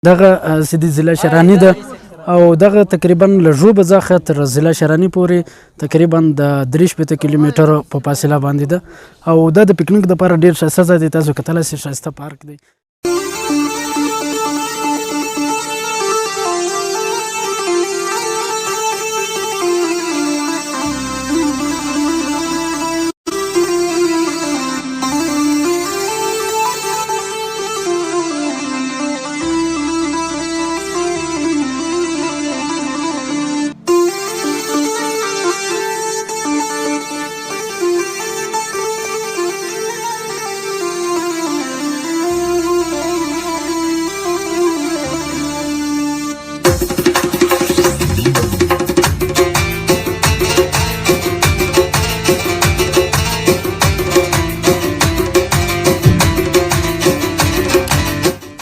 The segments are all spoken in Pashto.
دغه سیدی ضلع شرانی ده او دغه تقریبا له ژوبه څخه تر ضلع شرانی پورې تقریبا د 3 کیلومتره په فاصله باندې ده او دا د پکنیک لپاره ډیر ښایسته ځای دی. تاسو کتلی شئ ښایسته پارک دی.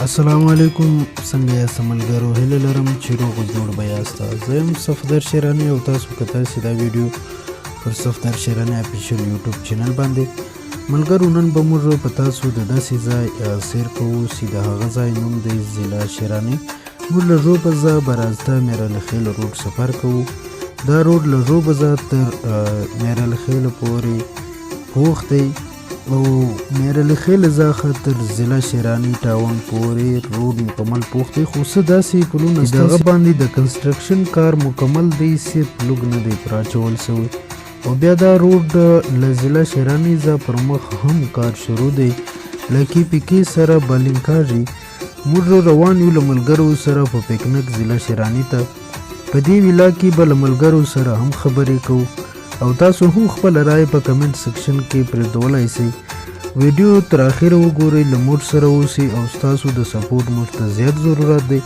السلام علیکم، څنګه یاست ملګرو؟ هیله لرم چې روغ جوړ به یاست. زه یم صفدر شیراني او تاسو کتلی شئ دا ویډیو پر صفدر شیراني اپیشل یوټیوب چینل باندې. ملګرو نن به موږ په تاسو د داسې ځای سیر کوو چې د هغه ځای نوم دی ضلع شیراني. موږ له ژوبزه برازده میرالخیل روډ سفر کوو. دا روډ له ژوبزه تر میرالخیل پورې پوخ دی او میرالخیل څخه تر ضلع شیراني ټاون پورې روډ مکمل پوخ دی، خو څه داسې پلونه دغه باندې د کنسټرکشن کار مکمل دی، صرف لوګ نه دی پر اچول شوی. او بیا دا روډ له ضلع شیراني ځا پر مخ هم کار شروع دی، لکه پکې سره بالینګ کاږي. موږ روان یو له ملګرو سره په پکنیک ضلع شیراني ته. په دې ویلا کې به له ملګرو سره هم خبرې کوو او تاسو هم خپل رائے په کمنټ سیکشن کې پرېږدولی شئ. ویډیو تر اخره وګورئ، له موږ سره اوسئ او ستاسو د سپورټ موږ ته زیات ضرورت دی.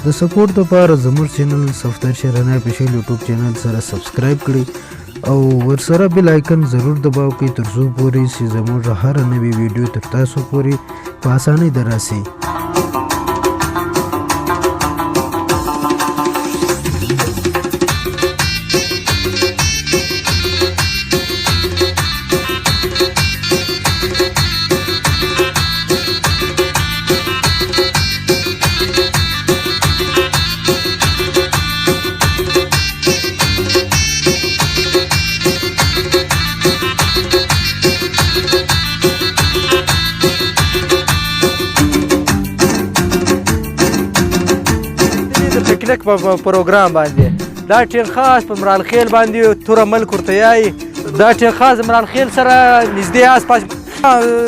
د سپورټ لپاره زموږ چینل صفدر شیراني اپیشل یوټیوب چینل سره سبسکرایب کړئ او ورسره بیل آیکن ضرور دباو کړئ تر څو پورې چې زموږ هره نوې ویډیو تر تاسو پورې په اسانۍ دررسي. پکنیک په پروګرام باندې دا ټیر خاص په مرالخیل باندې توره ملک ورته یایي. دا ټیر خاص مرالخیل سره نږدې آسپاس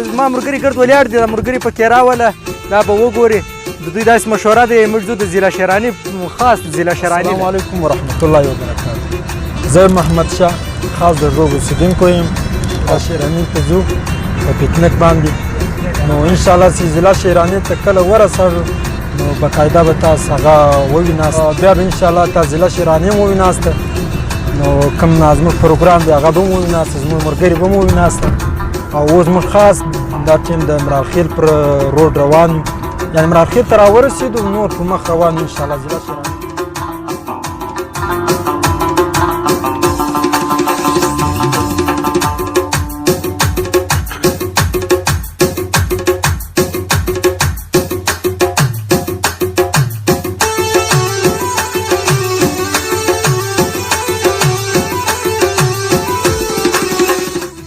زما ملګري ګرد ولاړ دي، دا ملګري پکې راوله دا به وګوري. د دوی داسې مشوره دی موږ ځو د ضلع شیراني خاص ضلع شیراني. السلام علیکم ورحمت الله وبرکاته. زه محمد شاه خاص د ژوب اوسېدونکی یم او شیراني ته ځو په پکنیک باندې. نو انشاءالله چې ضلع شیراني ته کله ورسېږو نو باقاعده به تاسو هغه وویناست، بیا به انشاءالله تاسو ضلع شیراني هم وویناسته. نو کوم زموږ پروګرام دی هغه به هم وویناسته، زموږ ملګري به هم وویناسته. او اوس موږ خاص دا ټیم د مرالخیل پر روډ روان یو، یعنې مرالخیل ته راورسېدو نور په مخ روان یو انشاءالله ضلع شیراني.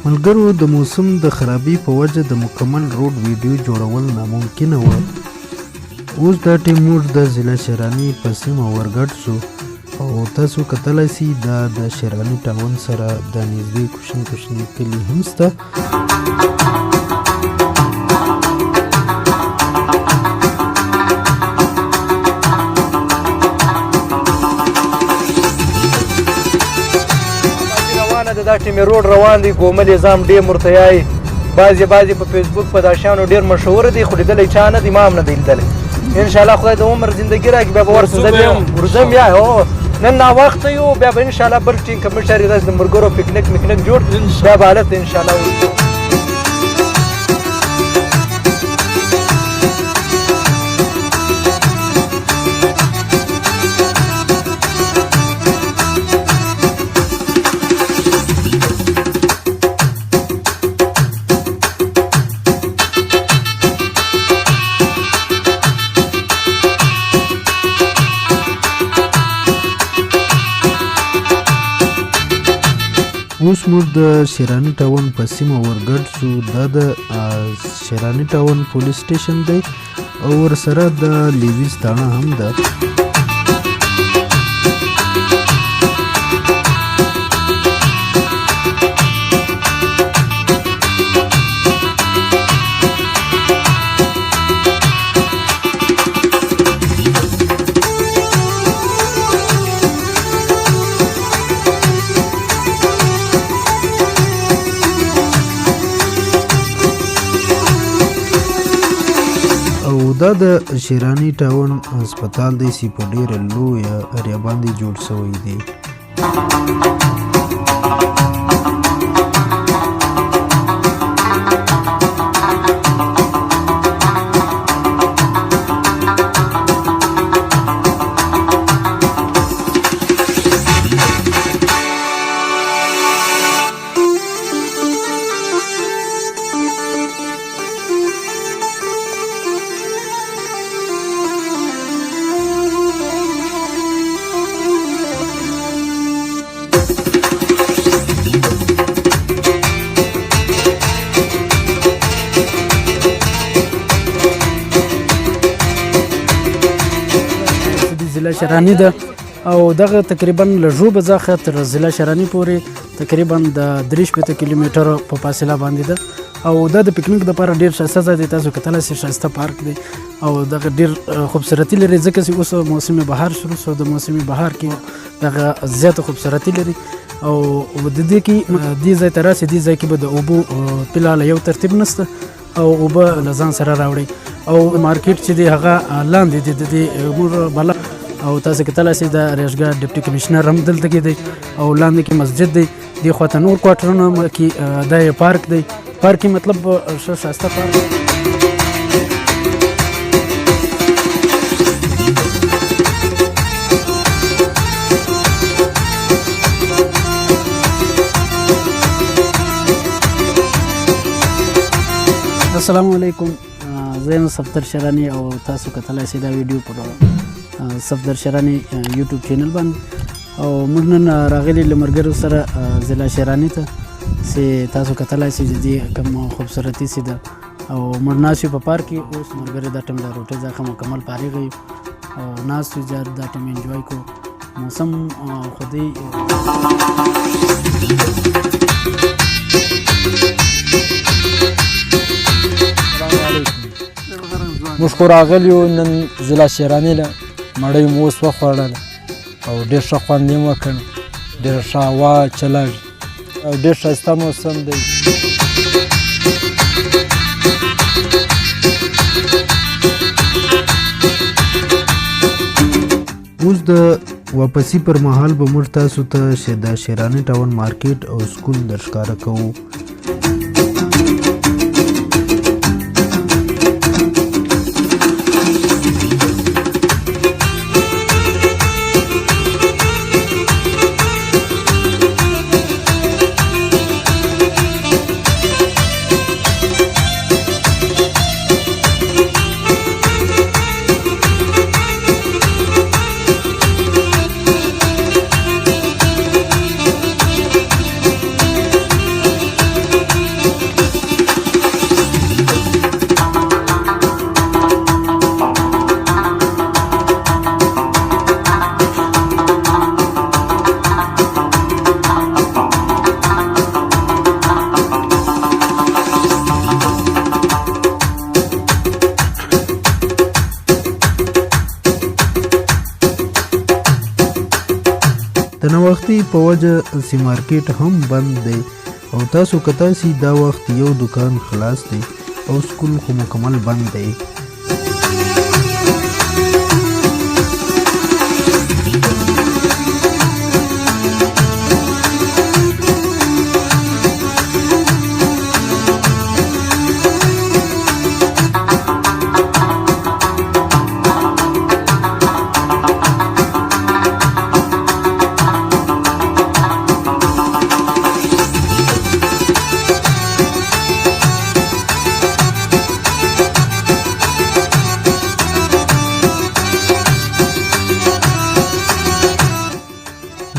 ملګرو د موسم د خرابي په وجه د مکمل روډ ویډیو جوړول ناممکنه و. اوس دا ټیم موږ د ضلع شیراني په سیمه ورګډ شو او تاسو کتلی شئ دا د شیراني ټاون سره د نږدې کوچني کوچني کلي هم شته. دا ټیم روډ روان دی، ګومل نظام ډیم ورته یایي. بعضې په فیسبوک په دا شیانو ډېر مشهوره دی، خو لیدلی چا نه دی، ما هم نه دی لیدلی. انشاءالله خدای د عمر زندګي راکړي، بیا به ورسم زه بیا هم ورځم. یا هو نن ناوخته یو، بیا به انشاءالله بل ټیم که مشر یې داسې د ملګرو پکنیک جوړ بیا به هلته انشاءالله وځو. اوس موږ د شیراني ټاون په سیمه ورګډ شو. دا د شیراني ټاون پولیس سټیشن دی او ورسره د لیویز تاڼه هم ده. دا د شیراني ټاون هسپتال دی چې په ډیره لویه ایریا باندې جوړ شوی دی. ضلع شرانی ده او دغه تقریبا له ژوبه څخه تر ضلع شرانی پورې تقریبا د 3 کیلومتره په فاصله باندې ده او دا د پکنیک لپاره ډیر ښایسته ځای دی. تاسو کتلی شئ ښایسته پارک دی او دغه ډیر خوبصورتي لري ځکه چې اوس موسم بهار شروع شو. د موسم بهار کې دغه زیاته خوبصورتي لري او د دې کې دې ځای ته راسئ. دې ځای کې به د اوبو فلحال یو ترتیب نشته او اوبه له ځان سره راوړئ او مارکیټ چې دی هغه لاندې دی د دې مور بله او تاسو کتلی شئ د ریشګاه ډپټي کمشنر هم دلته کې دی او لاندې کې مسجد دی. دې خواته نور کوارټرونه کې دا یې پارک دی. پارک مطلب ښه ښایسته پارک. السلام علیکم، زه یم صفدر شرانی او تاسو کتلی شئ دا ویډیو پر صفدر شرانی یوټیوب چینل باندې او موږ نن راغلي له ملګرو سره ضلع شرانی ته چې تاسو کتلی شئ د دې کوم خوبصورتي چې ده او موږ ناست یو په پارک کې. اوس ملګري دا ټایم د روټۍ ځای ښه مکمل فارغ یو او ناست یو دا ټایم انجوای کو موسم خودی. موږ خو راغلي یو نن ضلع شیراني له مړۍ مو اوس وخوړله او ډېر ښه خوند یې وکړ. ډېره ښه هوا چلېږي او ډېر ښایسته موسم دی. اوس د واپسي پر مهال به موږ تاسو ته د شیراني ټاون مارکیټ او سکول درښکاره کوو. د نوښتي په وجه سی مارکیټ هم بند دی او تاسو کتای شئ دا وخت یو دکان خلاص دی او سکول خو مکمل بند دی.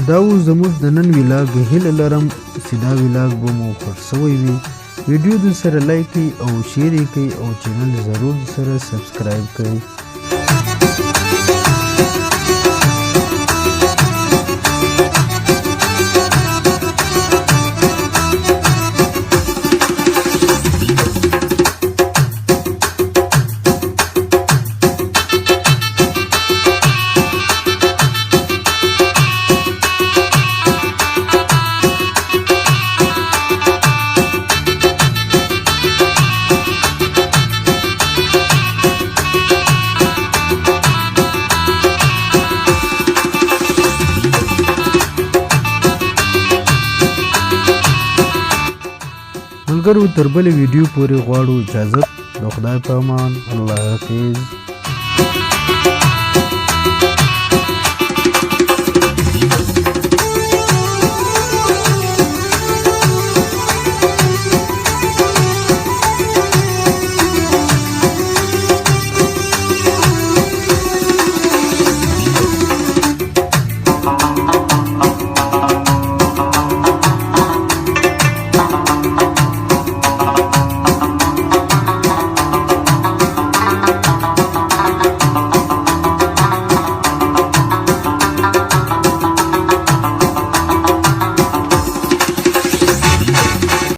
دا و زموږ د نن ویلاګ. هیله لرم چې دا ولاګ به مو خوښ شوی وي ویډیو د سره لایک کړئ او شیر یې کړئ او چینل ضرور سره سبسکرایب کړئ. ملګرو تر بلې ویډیو پورې غواړو اجازت د خدای په امان. الله حافظ.